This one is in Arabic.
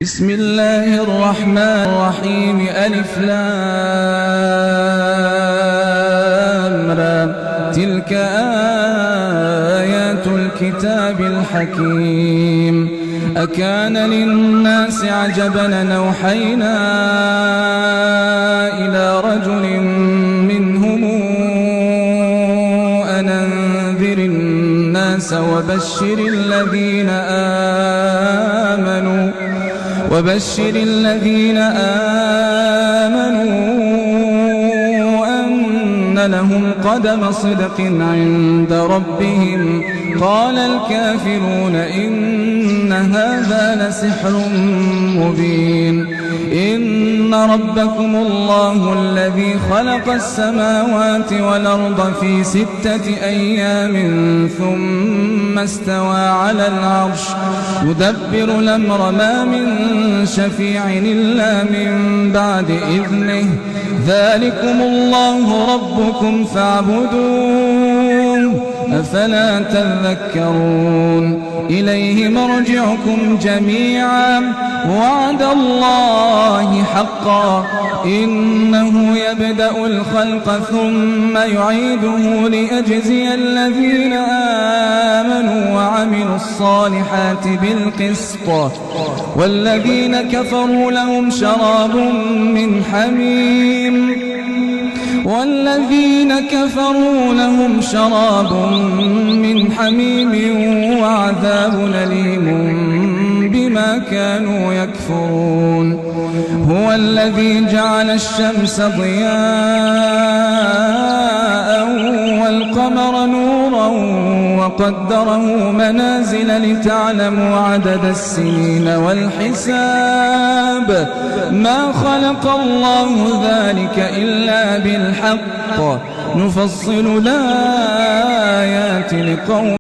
بسم الله الرحمن الرحيم. ألف لام را. تلك آيات الكتاب الحكيم. أكان للناس عجبا أن أوحينا إلى رجل منهم أن أنذر الناس وبشر الذين آمنوا أن لهم قدم صدق عند ربهم. قال الكافرون إن هذا لسحر مبين. إن ربكم الله الذي خلق السماوات والأرض في 6 أيام ثم استوى على العرش يدبر الأمر ما من شفيع إلا من بعد إذنه. ذلكم الله ربكم فاعبدوه أفلا تذكرون. إليه مرجعكم جميعا وعد الله حقا إنه يبدأ الخلق ثم يعيده ليجزي الذين آمنوا وعملوا الصالحات بالقسط والذين كفروا لهم شراب من حميم وعذاب أليم بما كانوا يكفرون. هو الذي جعل الشمس ضياء والقمر نورا وقدره منازل لتعلموا عدد السنين والحساب. ما خلق الله ذلك إلا بالحق نفصل الآيات لقوم